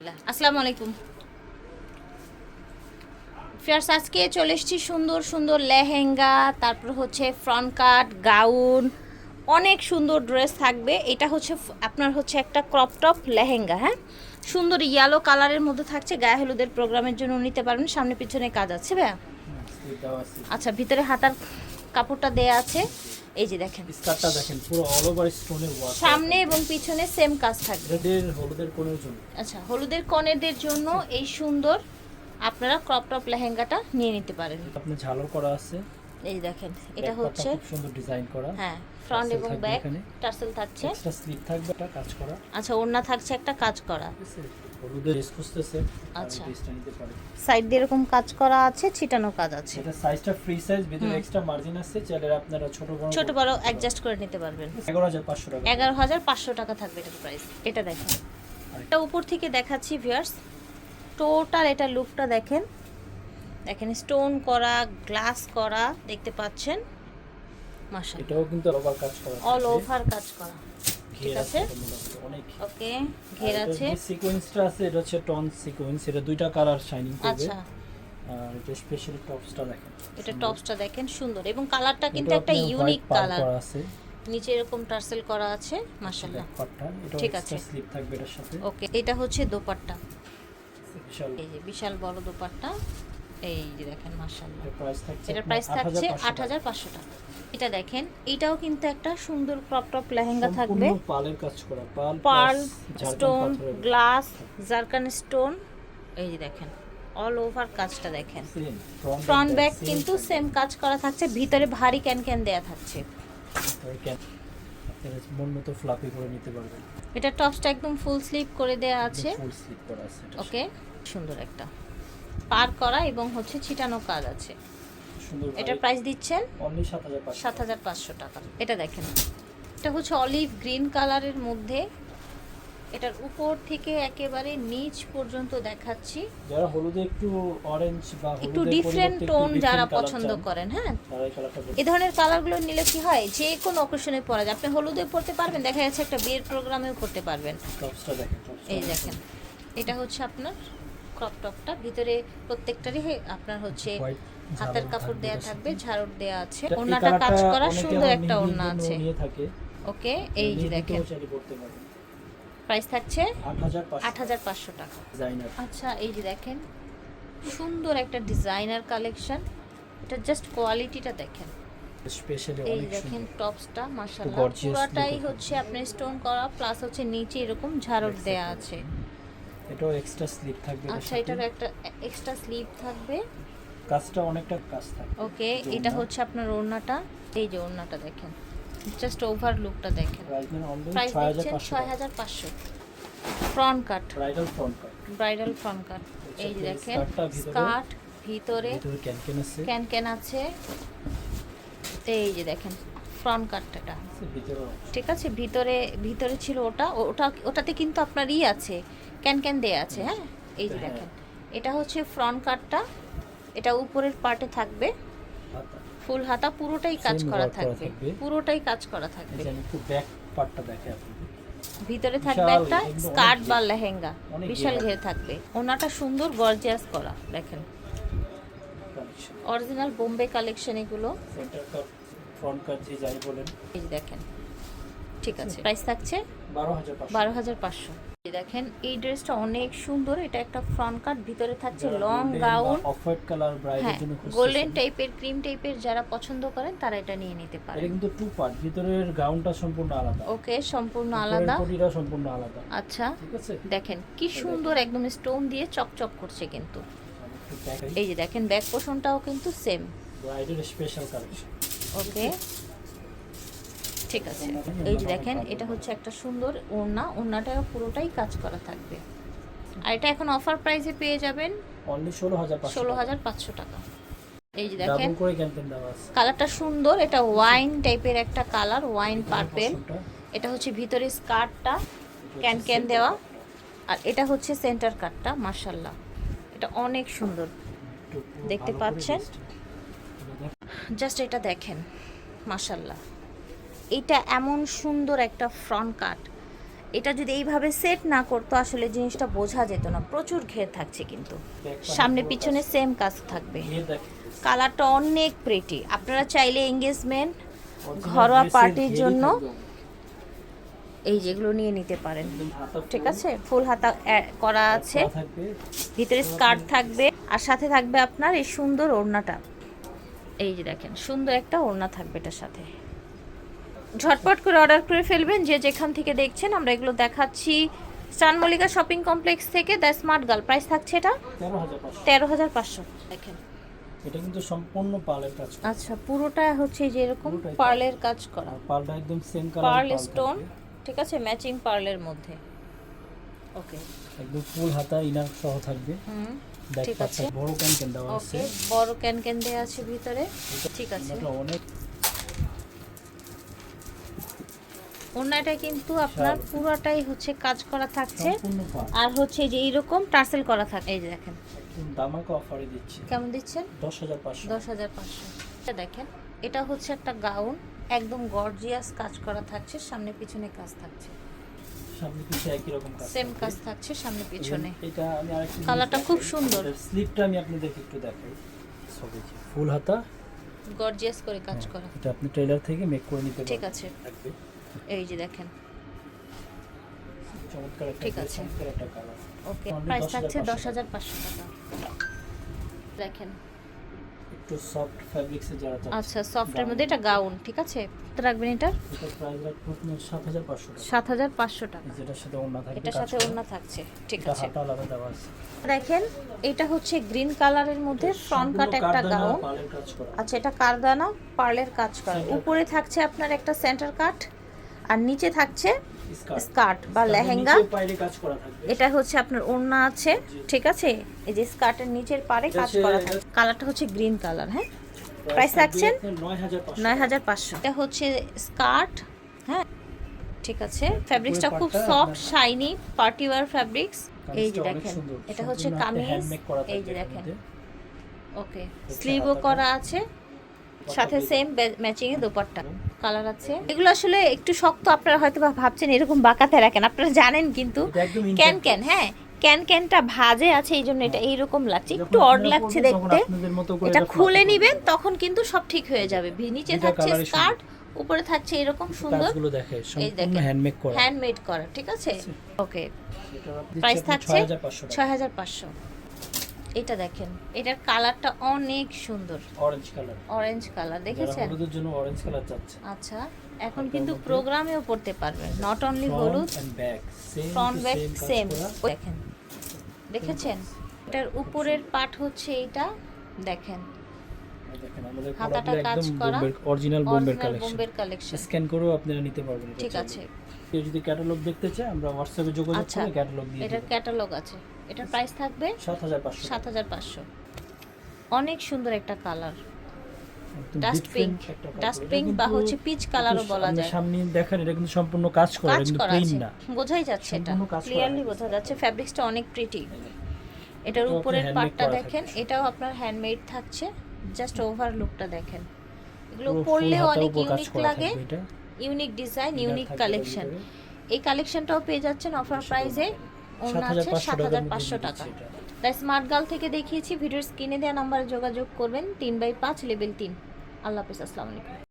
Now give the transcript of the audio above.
আসসালামু আলাইকুম ফিয়ার্স, আজকে চলে এসেছি সুন্দর সুন্দর লেহেঙ্গা, তারপর হচ্ছে ফ্রন্ট কাট, গাউন, অনেক সুন্দর ড্রেস থাকবে। এটা হচ্ছে আপনার হচ্ছে একটা ক্রপ টপ লেহেঙ্গা, হ্যাঁ, সুন্দর ইয়েলো কালারের মধ্যে থাকছে। গায়ে হলুদের প্রোগ্রামের জন্য নিতে পারবেন। সামনে পিছনে কাজ আছে ভাইয়া। আচ্ছা, ভিতরে হাতার কাপড়টা দেয়া আছে। এই যে দেখেন, স্কার্টটা দেখেন পুরো অল ওভার স্টোনের ওয়ার্ক, সামনে এবং পিছনে সেম কাজ থাকবে। এদের হলুদের কোণের জন্য। আচ্ছা, হলুদের কনেদের জন্য এই সুন্দর আপনারা ক্রপ টপ লেহেঙ্গাটা নিয়ে নিতে পারেন। আপনি ঝালর করা আছে, এই দেখেন, এটা হচ্ছে খুব সুন্দর ডিজাইন করা। হ্যাঁ, ফ্রন্ট এবং ব্যাক টার্সেল থাকছে। এক্সট্রা স্লিভ থাকবে, এটা কাজ করা। আচ্ছা, ওড়না থাকছে একটা কাজ করা। হলুদের ড্রেস খুঁজতেছে, আচ্ছা, ড্রেসটা নিতে পারে। সাইড দিয়ে এরকম কাজ করা আছে, ছিটানো কাজ আছে। এটা সাইজটা ফ্রি সাইজ, ভিতরে এক্সট্রা মার্জিন আছে, চাইলে আপনারা ছোট বড় অ্যাডজাস্ট করে নিতে পারবেন। 11500 টাকা, 11500 টাকা থাকবে এটার প্রাইস। এটা দেখেন, এটা উপর থেকে দেখাচ্ছি ভিউয়ার্স, টোটাল এটা লুকটা দেখেন। দেখেন স্টোন করা, গ্লাস করা, দেখতে পাচ্ছেন। মাশাআল্লাহ, এটাও কিন্তু ওভার কাজ করা, অল ওভার কাজ করা। ঠিক আছে, অনেক ওকে, ঘের আছে। সিকোয়েন্সটা আছে, এটা হচ্ছে টন সিকোয়েন্স, এটা দুইটা কালার শাইনিং করবে। আচ্ছা, আর এটা স্পেশালি টপসটা দেখেন, এটা টপসটা দেখেন সুন্দর, এবং কালারটা কিন্তু একটা ইউনিক কালার। আছে নিচে এরকম টার্সেল করা আছে, মাশাআল্লাহ। ঠিক আছে, স্লিপ থাকবে এর সাথে। ওকে, এটা হচ্ছে দোপাট্টা। বিশাল, এই যে বিশাল বড় দোপাট্টা, এই যে দেখেন মাশাআল্লাহ। এটার প্রাইস থাকছে 8500 টাকা। এটা দেখেন, এটাও কিন্তু একটা সুন্দর ক্রপ টপ লেহেঙ্গা থাকবে। পার্লের কাজ করা, pearl stone, glass, zircon stone. এই যে দেখেন, অল ওভার কাজটা দেখেন। ফ্রন্ট ব্যাক কিন্তু সেম কাজ করা থাকছে, ভিতরে ভারী ক্যান দেয়া থাকছে। মন মতো ফ্লাপি করে নিতে পারবেন। এটা টপসটা একদম ফুল স্লিভ করে দেয়া আছে। ফুল স্লিভ করা আছে এটা। ওকে, সুন্দর একটা পার করা এবং হচ্ছে ছিটানো কাজ আছে। সুন্দর, এটার প্রাইস দিচ্ছেন অনলি 7500 7500 টাকা। এটা দেখেন, এটা হচ্ছে অলিভ গ্রিন কালারের মধ্যে। এটার উপর থেকে একেবারে নিচ পর্যন্ত দেখাচ্ছি। যারা হলুদে একটু অরেঞ্জ বা একটু ডিফারেন্ট টোন যারা পছন্দ করেন, হ্যাঁ, এই ধরনের কালারগুলো নিলে কি হয়, যে কোনো অকেশনে পরা যায়। আপনি হলুদে পরতে পারবেন, দেখা যাচ্ছে একটা বিয়ের প্রোগ্রামেও পরতে পারবেন। টপসটা দেখেন, এই দেখেন, এটা হচ্ছে আপনার ক্রপ টপটা। ভিতরে প্রত্যেকটারই আপনার হচ্ছে হাতের কাপড় দেয়া থাকবে, ঝাড়ট দেয়া আছে, ওড়নাটা কাজ করা, সুন্দর একটা ওড়না আছে। ওকে, এই যে দেখেন, প্রাইস থাকছে 8500 টাকা। আচ্ছা, এই যে দেখেন, সুন্দর একটা ডিজাইনার কালেকশন। এটা জাস্ট কোয়ালিটিটা দেখেন। স্পেশালি এই অনেক দেখেন সুন্দর টপসটা, মাশাআল্লাহ, gorgeous পুরোটাই look হচ্ছে আপনার স্টোন করা, প্লাস হচ্ছে নিচে এরকম ঝাড়ট দেয়া আছে। এটাও এক্সট্রা স্লিপ থাকবে এর আচ্ছা, সাথে। এটার একটা এক্সট্রা স্লিভ থাকবে। কাজটা অনেকটা কাজ থাকবে। ওকে, এটা হচ্ছে আপনার ওড়নাটা। এই যে ওড়নাটা দেখেন, জাস্ট ওভার লুকটা দেখেন। প্রাইস দিচ্ছেন 6500। ফ্রন্ট কাট, ব্রাইডাল ফ্রন্ট কাট, ব্রাইডাল ফ্রন্ট কাট। এই যে দেখেন, স্কার্ট ভিতরে ক্যানকেন আছে, ক্যান আছে। এই যে দেখেন ফ্রন্ট কাটটা, ঠিক আছে। ভিতরে ছিল ওটাতে কিন্তু আপনার আছে, ক্যান দেয়া আছে, হ্যাঁ। এই যে দেখেন, এটা হচ্ছে ফ্রন্ট কাটটা। এটা উপরের পার্টে থাকবে, ফুল হাতা, পুরোটাই কাজ করা থাকবে, পুরোটাই কাজ করা থাকবে। একটু ব্যাক পার্টটা দেখে আপনি, ভিতরে থাকবে একটা স্কার্ট বা লেহেঙ্গা, বিশাল ঘের থাকবে। ওনাটা সুন্দর গর্জিয়াস করা, দেখেন অরিজিনাল বোম্বে কালেকশন এগুলো। সেন্টার কাট, ফ্রন্ট কাট যে যাই বলেন। এই যে দেখেন, ঠিক আছে, প্রাইস থাকছে 12500। দেখেন, এই ড্রেসটা অনেক সুন্দর। এটা একটা ফ্রন্ট কাট, ভিতরে থাকছে long gown, off white colour ব্রাইডের জন্য খুব গোল্ডেন টাইপের, ক্রিম টাইপের যারা পছন্দ করেন তারা এটা নিয়ে নিতে পারেন। এটা কিন্তু টু পার্ট, ভিতরের গাউনটা সম্পূর্ণ আলাদা। ওকে, সম্পূর্ণ আলাদা, বডিটা সম্পূর্ণ আলাদা। আচ্ছা, ঠিক আছে, দেখেন কি সুন্দর, একদম স্টোন দিয়ে চকচক করছে কিন্তু। এই যে দেখেন, ব্যাক পোর্শনটাও কিন্তু সেম, ব্রাইডের স্পেশাল কালেকশন। ওকে, ঠিক আছে। এই যে দেখেন, এটা হচ্ছে একটা সুন্দর ওড়নাটা পুরোটাই কাজ করা থাকবে। আর এটা এখন অফার প্রাইসে পেয়ে যাবেন অনলি 16500 টাকা। এই যে দেখেন, ডাবল করে ক্যাম্পেইন দেওয়া আছে। কালারটা সুন্দর, এটা ওয়াইন টাইপের একটা কালার, ওয়াইন পার্পল। এটা হচ্ছে ভিতরে স্কার্টটা ক্যান দেওয়া, আর এটা হচ্ছে সেন্টার কাটটা। মাশাআল্লাহ, এটা অনেক সুন্দর দেখতে পাচ্ছেন। জাস্ট এটা দেখেন, মাশাআল্লাহ, এটা এমন সুন্দর একটা ফ্রন্ট কাট, এটা যদি এইভাবে সেট না করতো আসলে জিনিসটা বোঝা যেত না। প্রচুর ঘের থাকছে কিন্তু, সামনে পিছনে সেম কাজ থাকবে। কালারটা অনেক প্রিটি। আপনারা চাইলে এঙ্গেজমেন্ট, ঘরোয়া পার্টির জন্য এই যেগুলো নিয়ে নিতে পারেন। ঠিক আছে, ফুল হাতা করা আছে, ভিতরে স্কার্ট থাকবে, আর সাথে থাকবে আপনার এই সুন্দর ওড়নাটা। এই যে দেখেন, সুন্দর একটা ওড়না থাকবে এটার সাথে। ঝটপট করে অর্ডার করে ফেলবেন যে যেখান থেকে দেখছেন। আমরা এগুলো দেখাচ্ছি স্টান মল্লিকা শপিং কমপ্লেক্স থেকে। দ্য স্মার্ট গার্ল, প্রাইস থাকছে এটা 13,500। দেখেন এটা কিন্তু সম্পূর্ণ পার্লের কাজ করা। আচ্ছা, পুরোটা হচ্ছে যে এরকম পার্লের কাজ করা, পার্লটা একদম সেম কালার, পার্ল স্টোন, ঠিক আছে, ম্যাচিং পার্লের মধ্যে। ওকে, একদম ফুল হাতা ইনার সহ থাকবে। ঠিক আছে, বড় ক্যান দেওয়া আছে। ওকে, বড় ক্যান দেওয়া আছে ভিতরে। ঠিক আছে, এটা অনেক ওড়নাটা কিন্তু আপনার পুরোটাই হচ্ছে কাজ করা থাকছে, সম্পূর্ণ পার্ল। আর হচ্ছে যে এইরকম টার্সেল করা থাকে। এই যে দেখেন, একদম দামাকা অফারে দিচ্ছি। কেমন দিচ্ছেন? 10,500। 10,500। এটা দেখেন, এটা হচ্ছে একটা গাউন, একদম গর্জিয়াস কাজ করা থাকছে, সামনে পিছনে কাজ থাকছে, সামনে পিছে একই রকম কাজ, সেম কাজ থাকছে সামনে পিছনে। এটা আমি আরেকটা কালারটা খুব সুন্দর। স্লিপটা আমি আপনাদেরকে একটু দেখাই। সবই ফুল হাতা, গর্জিয়াস করে কাজ করা। এটা আপনি টেইলার থেকে মেক করে নিতে পারবেন। ঠিক আছে, থাকবে এই যে দেখেন, চমৎকার একটা, ঠিক আছে, চমৎকার একটা কালার। ওকে, প্রাইস থাকছে 10,500 টাকা। দেখেন, একটু সফট ফ্যাব্রিক্সে যারা চাচ্ছেন। আচ্ছা, সফটের মধ্যে এটা গাউন, ঠিক আছে, কত রাখবেন এটা? এটা প্রাইস রাখবো আপনার 7,500 টাকা। 7,500 টাকা। যেটার সাথে ওড়না থাকবে, এটার সাথে ওড়না থাকছে, ঠিক এটা আছে। হাতা আলাদা দেওয়া আছে। দেখেন, এটা হচ্ছে গ্রিন কালারের মধ্যে ফ্রন্ট কাট একটা গাউন। পার্লের কাজ করা। আচ্ছা, এটা কারদানা পার্লের কাজ করা। উপরে থাকছে আপনার একটা সেন্টার কাট, আর নিচে থাকছে স্কার্ট বা লেহেঙ্গা। নিচে পাইরে কাজ করা থাকবে। এটা হচ্ছে আপনার ওড়না আছে, ঠিক আছে। এই যে স্কার্টের নিচের পারে কাজ করা থাকে। কালারটা হচ্ছে গ্রিন কালার। হ্যাঁ, প্রাইস রাখছেন 9,500। এটা হচ্ছে স্কার্ট, হ্যাঁ, ঠিক আছে। ফ্যাব্রিক্সটা খুব soft, shiny, party wear fabrics. এই যে দেখেন, এটা হচ্ছে কামিজ। এই যে দেখেন, ওকে, স্লিভও করা আছে, সাথে সেম ম্যাচিং এ দোপাট্টা কালার আছে। এগুলো আসলে একটু শক্ত, আপনারা হয়তো ভাবছেন এরকম বাঁকাতে রাখেন, আপনারা জানেন কিন্তু ক্যান, হ্যাঁ, ক্যানটা ভাজে আছে, এই জন্য এটা এইরকম লাগছে, একটু অড লাগছে দেখতে। এটা খুলে নিবেন, তখন কিন্তু সব ঠিক হয়ে যাবে। নিচে থাকছে স্কার্ট, উপরে থাকছে এরকম সুন্দর, কাজগুলো দেখে সম্পূর্ণ হ্যান্ডমেড করা, ঠিক আছে। ওকে, প্রাইস থাকছে 6,500। এটা দেখেন, এটার কালারটা অনেক সুন্দর, অরেঞ্জ কালার, দেখেছেন? হলুদের জন্য অরেঞ্জ কালার চাচ্ছে। আচ্ছা, এখন কিন্তু প্রোগ্রামেও পড়তে পারবেন, নট অনলি হলুদ, ফ্রন্ট ব্যাক সেম। দেখেন, দেখেছেন? এটার উপরের পার্ট হচ্ছে এইটা, দেখেন, হাতাটা কাজ করা, অরিজিনাল বোম্বের কালেকশন। স্ক্যান করেও আপনারা নিতে পারবেন। ঠিক আছে, কেউ যদি ক্যাটালগ দেখতে চায়, আমরা হোয়াটসঅ্যাপে যোগাযোগ করে ক্যাটালগ দিয়ে দেব। এটার ক্যাটালগ আছে। এটার প্রাইস থাকবে 7,500। অনেক সুন্দর একটা কালার, ডাস্ট পিঙ্ক বা হচ্ছে পিচ কালারও বলা যায়। সামনে দেখেন, এটা কিন্তু সম্পূর্ণ কাজ করা, কিন্তু প্লেন না, বোঝাই যাচ্ছে, এটা ক্লিয়ারলি বোঝা যাচ্ছে। ফ্যাব্রিক্সটা অনেক প্রিটি। এটার উপরের পার্টটা দেখেন, এটাও আপনার হ্যান্ডমেড থাকছে। জাস্ট ওভার লুকটা দেখেন। এগুলো পরলেও অনেক ইউনিক লাগে, ইউনিক ডিজাইন, ইউনিক কালেকশন। এই কালেকশনটাও পেয়ে যাচ্ছেন অফার প্রাইসে। ওড়না আছে 7,500 টাকা। তাই স্মার্ট গার্ল থেকে দেখিয়েছি। ভিডিওর স্ক্রিনে দেওয়া নাম্বারে যোগাযোগ করবেন। 3/5 লেভেল 3। আল্লাহ হাফেজ, আসসালামু আলাইকুম।